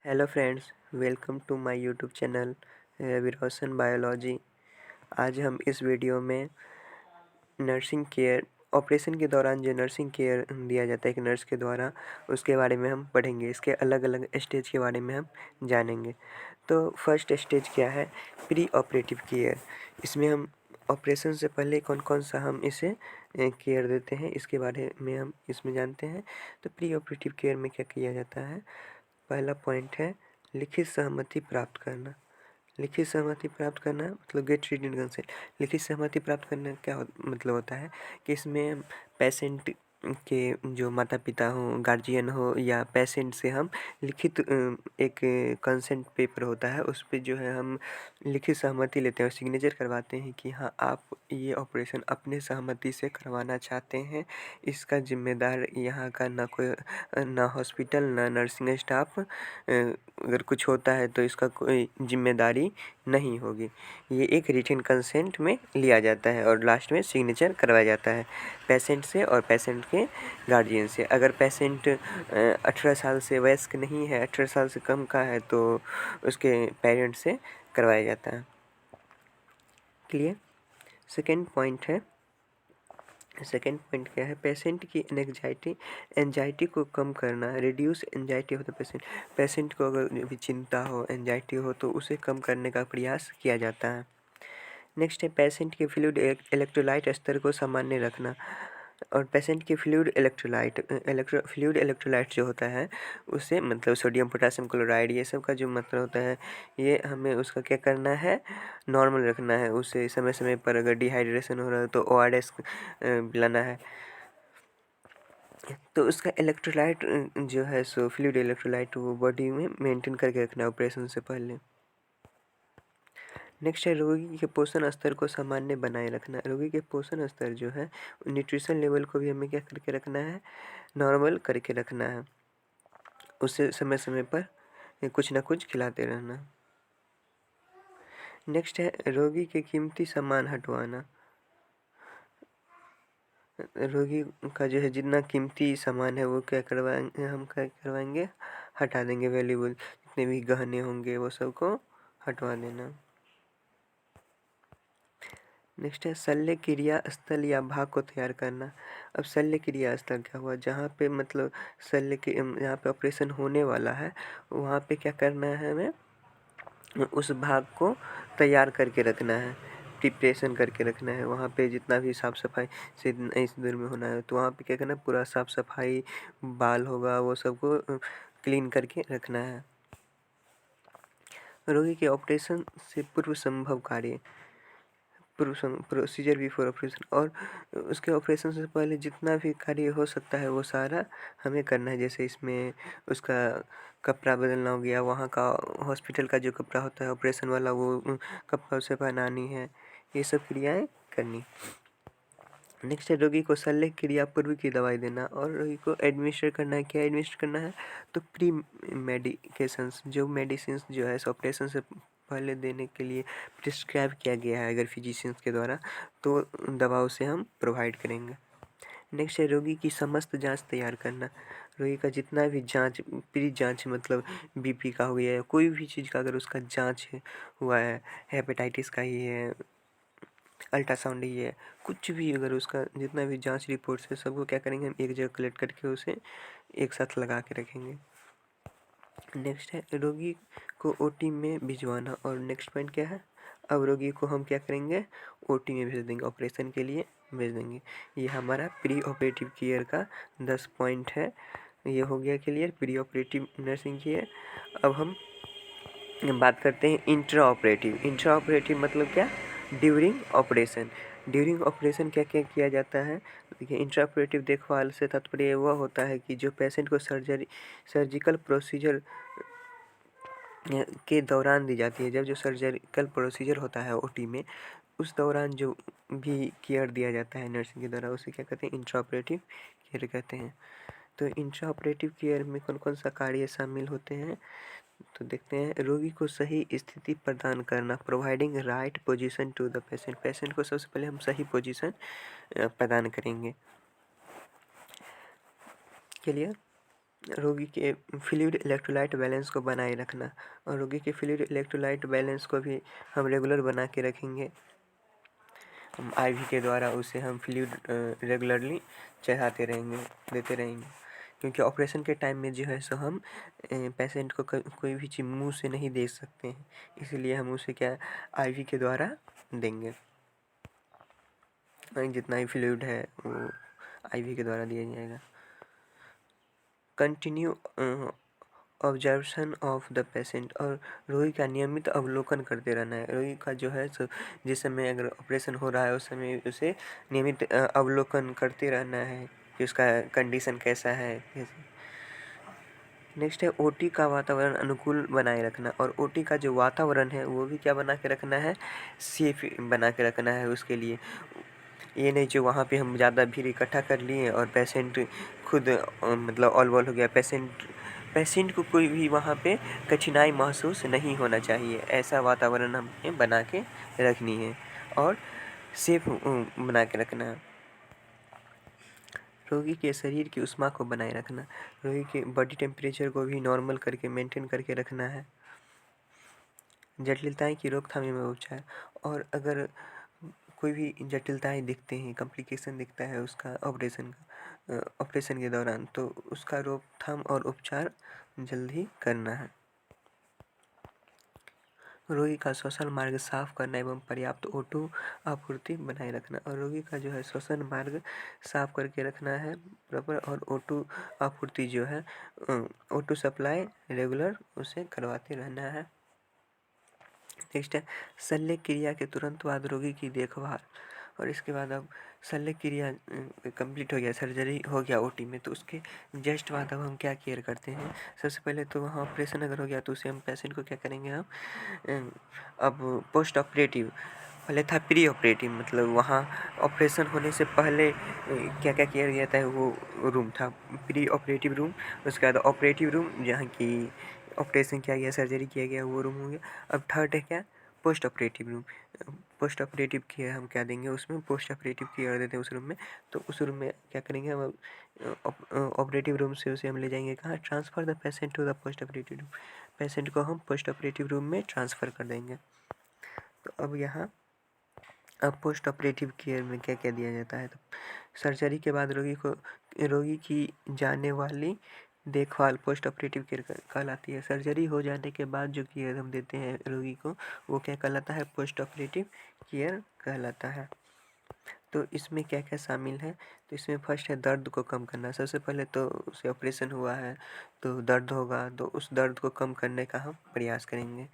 Hello friends, welcome to my YouTube channel Ravi Roshan biology. आज हम इस वीडियो में नर्सिंग केयर ऑपरेशन के दौरान जो नर्सिंग केयर दिया जाता है एक नर्स के द्वारा, उसके बारे में हम पढ़ेंगे। इसके अलग अलग स्टेज के बारे में हम जानेंगे। तो फर्स्ट स्टेज क्या है? Pre operative care. इसमें हम ऑपरेशन से पहले कौन कौन सा हम इसे केयर देते हैं, इसके बारे में हम इसमें जानते हैं। तो प्री ऑपरेटिव केयर में क्या किया जाता है? पहला पॉइंट है लिखित सहमति प्राप्त करना। लिखित सहमति प्राप्त करना मतलब गेट रिटन कंसेंट। लिखित सहमति प्राप्त करना क्या मतलब होता है कि इसमें पेशेंट के जो माता पिता हो, गार्जियन हो या पेशेंट से हम लिखित एक कंसेंट पेपर होता है, उस पर जो है हम लिखित सहमति लेते हैं और सिग्नेचर करवाते हैं कि हाँ, आप ये ऑपरेशन अपने सहमति से करवाना चाहते हैं। इसका जिम्मेदार यहाँ का ना हॉस्पिटल ना नर्सिंग स्टाफ, अगर कुछ होता है तो इसका कोई जिम्मेदारी नहीं होगी। ये एक रिटन कंसेंट में लिया जाता है और लास्ट में सिग्नेचर करवाया जाता है पेशेंट से और पेशेंट के गार्जियन से। अगर पेशेंट 18 साल से वयस्क नहीं है, 18 साल से कम का है, तो उसके पेरेंट्स से करवाया जाता है। क्लियर? सेकेंड पॉइंट क्या है? पेशेंट की एंजाइटी को कम करना। रिड्यूस एंजाइटी होता है पेशेंट को अगर भी चिंता हो, एंजाइटी हो, तो उसे कम करने का प्रयास किया जाता है। नेक्स्ट है पेशेंट के फ्लूइड इलेक्ट्रोलाइट स्तर को सामान्य रखना। और पेशेंट के फ्लूइड इलेक्ट्रोलाइट जो होता है, उसे मतलब सोडियम पोटासियम क्लोराइड ये सब का जो मतलब होता है, ये हमें उसका क्या करना है? नॉर्मल रखना है। उसे समय समय पर अगर डिहाइड्रेशन हो रहा है तो ORS पिलाना है। तो उसका इलेक्ट्रोलाइट जो है सो फ्लूइड इलेक्ट्रोलाइट वो बॉडी में मेंटेन करके रखना है ऑपरेशन से पहले। नेक्स्ट है रोगी के पोषण स्तर को सामान्य बनाए रखना। रोगी के पोषण स्तर जो है, न्यूट्रिशन लेवल को भी हमें क्या करके रखना है? नॉर्मल करके रखना है। उसे समय समय पर कुछ ना कुछ खिलाते रहना। नेक्स्ट है रोगी के कीमती सामान हटवाना। रोगी का जो है जितना कीमती सामान है वो क्या करवाएंगे? हटा देंगे। वैल्यूबल जितने भी गहने होंगे वो सब को हटवा देना। नेक्स्ट है शल्य क्रिया स्थल या भाग को तैयार करना। अब शल्य क्रिया स्थल क्या हुआ? जहाँ पे मतलब जहाँ पे ऑपरेशन होने वाला है, वहाँ पे क्या करना है? हमें उस भाग को तैयार करके रखना है, प्रिपरेशन करके रखना है। वहाँ पे जितना भी साफ़ सफाई से इस दूर में होना है, तो वहाँ पे क्या करना है? पूरा साफ़ सफाई, बाल होगा वो सबको क्लीन करके रखना है। रोगी के ऑपरेशन से पूर्व संभव कार्य, प्रोसीजर बिफोर ऑपरेशन, और उसके ऑपरेशन से पहले जितना भी कार्य हो सकता है वो सारा हमें करना है। जैसे इसमें उसका कपड़ा बदलना हो गया, वहाँ का हॉस्पिटल का जो कपड़ा होता है ऑपरेशन वाला, वो कपड़ा उसे पहनानी है, ये सब क्रियाएं करनी। नेक्स्ट है रोगी को शल्य क्रिया पूर्व की दवाई देना और रोगी को एडमिनिस्टर करना है। क्या एडमिनिस्टर करना है? तो प्री मेडिकेशंस, जो मेडिसिन जो है ऑपरेशन से पहले देने के लिए प्रिस्क्राइब किया गया है अगर फिजिशियंस के द्वारा, तो दवा उसे हम प्रोवाइड करेंगे। नेक्स्ट है रोगी की समस्त जांच तैयार करना। रोगी का जितना भी जांच, प्री जांच मतलब BP का हो गया है, कोई भी चीज़ का अगर उसका जांच हुआ है, हेपेटाइटिस का ही है, अल्ट्रासाउंड ही है, कुछ भी अगर उसका जितना भी जांच रिपोर्ट्स है, सबको क्या करेंगे? हम एक जगह कलेक्ट करके उसे एक साथ लगा के रखेंगे। नेक्स्ट है रोगी को OT में भिजवाना। और नेक्स्ट पॉइंट क्या है? अब रोगी को हम क्या करेंगे? OT में भेज देंगे, ऑपरेशन के लिए भेज देंगे। ये हमारा प्री ऑपरेटिव केयर का 10 पॉइंट है। ये हो गया clear, pre operative nursing care. अब हम बात करते हैं इंट्रा ऑपरेटिव। इंट्रा ऑपरेटिव मतलब क्या? During operation. ड्यूरिंग ऑपरेशन क्या क्या किया जाता है? देखिए, इंट्रा ऑपरेटिव देखभाल से तात्पर्य वह होता है कि जो पेशेंट को सर्जिकल प्रोसीजर के दौरान दी जाती है। जब जो सर्जिकल प्रोसीजर होता है OT में, उस दौरान जो भी केयर दिया जाता है नर्सिंग के द्वारा, उसे क्या कहते हैं? इंट्रा ऑपरेटिव केयर कहते हैं। तो इंट्रा ऑपरेटिव केयर में कौन कौन सा कार्य शामिल होते हैं? तो देखते हैं। रोगी को सही स्थिति प्रदान करना, providing right position to the patient. Patient को सबसे पहले हम सही पोजीशन प्रदान करेंगे। क्लियर? रोगी के फ्लूइड इलेक्ट्रोलाइट बैलेंस को बनाए रखना, और रोगी के फ्लूइड इलेक्ट्रोलाइट बैलेंस को भी हम रेगुलर बना के रखेंगे। हम आईवी के द्वारा उसे हम फ्लूइड रेगुलरली चढ़ाते रहेंगे, देते रहेंगे, क्योंकि ऑपरेशन के टाइम में जो है सो हम पेशेंट को कोई भी चीज़ मुंह से नहीं दे सकते हैं, इसलिए हम उसे क्या आईवी के द्वारा देंगे। जितना भी फ्लूइड है वो आईवी के द्वारा दिया जाएगा। Continue observation of the patient, और रोगी का नियमित अवलोकन करते रहना है। रोगी का जो है सो जिस समय अगर ऑपरेशन हो रहा है उस समय उसे नियमित अवलोकन करते रहना है कि उसका कंडीशन कैसा है। नेक्स्ट है ओटी का वातावरण अनुकूल बनाए रखना, और ओटी का जो वातावरण है वो भी क्या बना के रखना है, सेफ बना के रखना है उसके लिए। ये नहीं जो वहाँ पे हम ज़्यादा भीड़ इकट्ठा कर लिए और पेशेंट खुद मतलब ऑल बॉल हो गया, पेशेंट को कोई भी वहाँ पे कठिनाई महसूस नहीं होना चाहिए, ऐसा वातावरण हमें बना के रखनी है और सेफ बना के रखना है। रोगी के शरीर की ऊष्मा को बनाए रखना, रोगी के बॉडी टेम्परेचर को भी नॉर्मल करके मेंटेन करके रखना है। जटिलताएं की रोकथाम एवं उपचार, और अगर कोई भी जटिलताएं दिखते हैं, कॉम्प्लिकेशन दिखता है उसका ऑपरेशन के दौरान, तो उसका रोकथाम और उपचार जल्दी करना है। रोगी का श्वसन मार्ग साफ करना एवं पर्याप्त O2 आपूर्ति बनाए रखना, और रोगी का जो है श्वसन मार्ग साफ करके रखना है प्रॉपर, और O2 आपूर्ति जो है O2 सप्लाई रेगुलर उसे करवाते रहना है। नेक्स्ट है शल्य क्रिया के तुरंत बाद रोगी की देखभाल, और इसके बाद अब शल्य क्रिया कंप्लीट हो गया, सर्जरी हो गया ओटी में, तो उसके जस्ट बाद अब हम क्या केयर करते हैं। सबसे पहले तो वहाँ ऑपरेशन अगर हो गया तो उसे हम पेशेंट को क्या करेंगे हम अब पोस्ट ऑपरेटिव, पहले था प्री ऑपरेटिव, मतलब वहाँ ऑपरेशन होने से पहले क्या क्या किया जाता है वो रूम था प्री ऑपरेटिव रूम। उसके बाद ऑपरेटिव रूम जहाँ की ऑपरेशन किया गया, सर्जरी किया गया, वो रूम हो गया। अब थर्ड है क्या, post operative room. Post operative care हम क्या देंगे उसमें, पोस्ट ऑपरेटिव केयर देते हैं उस रूम में। तो उस रूम में क्या करेंगे हम, ऑपरेटिव रूम से उसे हम ले जाएंगे कहाँ, transfer the patient to the post operative room, patient को हम पोस्ट ऑपरेटिव रूम में ट्रांसफ़र कर देंगे। तो अब यहाँ अब पोस्ट ऑपरेटिव केयर में क्या क्या दिया जाता है, तो सर्जरी के बाद रोगी की जाने वाली देखभाल पोस्ट ऑपरेटिव केयर कहलाती है। सर्जरी हो जाने के बाद जो केयर हम देते हैं रोगी को वो क्या कहलाता है, पोस्ट ऑपरेटिव केयर कहलाता है। तो इसमें क्या क्या शामिल है, तो इसमें फर्स्ट है दर्द को कम करना। सबसे पहले तो उसे ऑपरेशन हुआ है तो दर्द होगा, तो उस दर्द को कम करने का हम प्रयास करेंगे।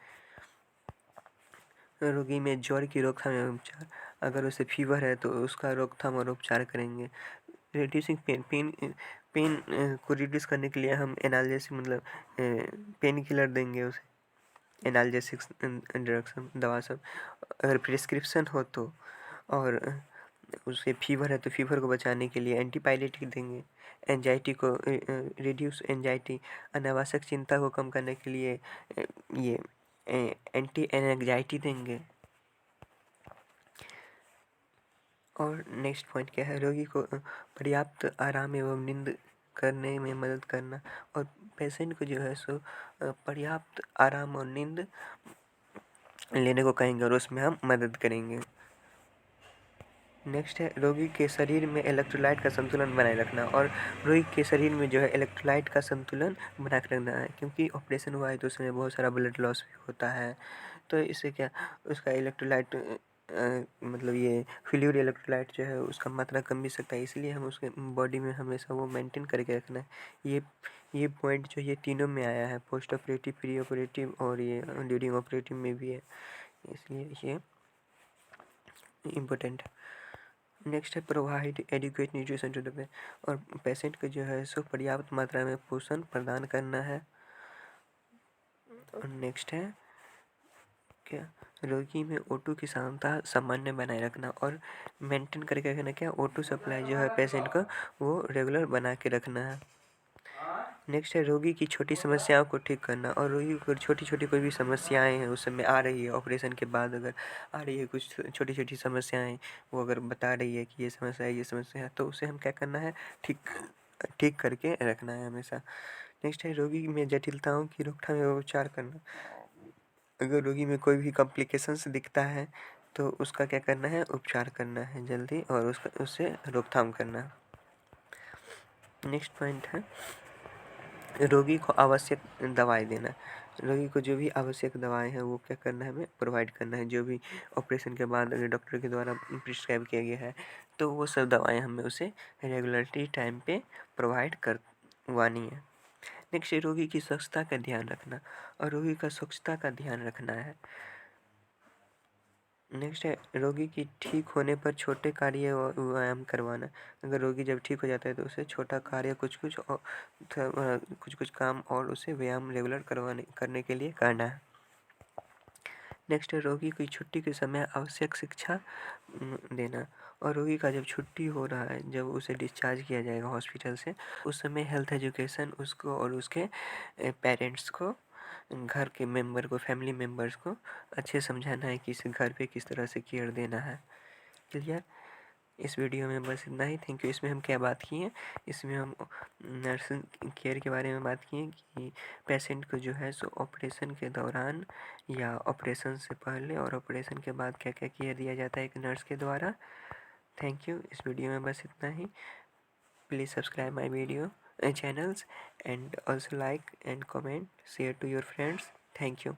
रोगी में ज्वर की रोकथाम एवं उपचार, अगर उसे फीवर है तो उसका रोकथाम और उपचार करेंगे। रिड्यूसिंग पेन को रिड्यूस करने के लिए हम एनाल्जेसिक मतलब पेन किलर देंगे उसे, एनाल्जेसिक ड्रग्स दवा सब। अगर प्रिस्क्रिप्शन हो तो, और उसे फीवर है तो फीवर को बचाने के लिए एंटीपायरेटिक देंगे। एंजाइटी को रिड्यूस एंजाइटी, अनावश्यक चिंता को कम करने के लिए ये एंटी एंजाइटी देंगे। और नेक्स्ट पॉइंट क्या है, रोगी को पर्याप्त आराम एवं नींद करने में मदद करना, और पेशेंट को जो है सो पर्याप्त आराम और नींद लेने को कहेंगे और उसमें हम मदद करेंगे। नेक्स्ट है रोगी के शरीर में इलेक्ट्रोलाइट का संतुलन बनाए रखना, और रोगी के शरीर में जो है इलेक्ट्रोलाइट का संतुलन बना के रखना है, क्योंकि ऑपरेशन हुआ है तो उसमें बहुत सारा ब्लड लॉस भी होता है। तो इससे क्या उसका इलेक्ट्रोलाइट मतलब ये फ्लूइड इलेक्ट्रोलाइट जो है उसका मात्रा कम भी सकता है, इसलिए हम उसके बॉडी में हमेशा वो मेंटेन करके रखना है। ये पॉइंट जो ये तीनों में आया है, पोस्ट ऑपरेटिव, प्री ऑपरेटिव और ये ड्यूरिंग ऑपरेटिव में भी है, इसलिए ये इम्पोर्टेंट है। नेक्स्ट है provide adequate nutrition to the patient, और पेशेंट को जो है सो पर्याप्त मात्रा में पोषण प्रदान करना है। और नेक्स्ट है क्या, रोगी में O2 की सांद्रता सामान्य बनाए रखना, और मेंटेन करके रखना क्या, O2 सप्लाई जो है पेशेंट को वो रेगुलर बना के रखना है। नेक्स्ट है रोगी की छोटी समस्याओं को ठीक करना, और रोगी को छोटी छोटी कोई भी समस्याएं हैं उस समय आ रही है ऑपरेशन के बाद, अगर आ रही है कुछ छोटी छोटी समस्याएं, वो अगर बता रही है कि ये समस्या है ये समस्या है, तो उसे हम क्या करना है, ठीक ठीक करके रखना है हमेशा। नेक्स्ट है रोगी में जटिलताओं की रोकथाम एवं उपचार करना। अगर रोगी में कोई भी कॉम्प्लिकेशंस दिखता है तो उसका क्या करना है, उपचार करना है जल्दी और उसका उससे रोकथाम करना है। नेक्स्ट पॉइंट है रोगी को आवश्यक दवाएं देना। रोगी को जो भी आवश्यक दवाएं हैं वो क्या करना है, हमें प्रोवाइड करना है। जो भी ऑपरेशन के बाद अगर डॉक्टर के द्वारा प्रिस्क्राइब किया गया है तो वो सब दवाएं हमें उसे रेगुलरली टाइम पे प्रोवाइड करवानी है। नेक्स्ट है रोगी की स्वच्छता का ध्यान रखना और रोगी का स्वच्छता का ध्यान रखना है। नेक्स्ट है रोगी की ठीक होने पर छोटे कार्य व्यायाम करवाना। अगर रोगी जब ठीक हो जाता है तो उसे छोटा कार्य कुछ कुछ काम और उसे व्यायाम रेगुलर करने के लिए करना है। नेक्स्ट है रोगी की छुट्टी के समय आवश्यक शिक्षा देना और रोगी का जब छुट्टी हो रहा है, जब उसे डिस्चार्ज किया जाएगा हॉस्पिटल से, उस समय हेल्थ एजुकेशन उसको और उसके पेरेंट्स को, घर के मेंबर को, फैमिली मेंबर्स को अच्छे समझाना है कि इस घर पे किस तरह से केयर देना है। क्लियर। इस वीडियो में बस इतना ही। Thank you. इसमें हम क्या बात किए, इसमें हम नर्सिंग केयर के बारे में बात किए कि पेशेंट को जो है सो ऑपरेशन के दौरान या ऑपरेशन से पहले और ऑपरेशन के बाद क्या क्या केयर दिया जाता है एक नर्स के द्वारा। Thank you. इस वीडियो में बस इतना ही। Please subscribe my video channels and also like and comment, share to your friends. Thank you.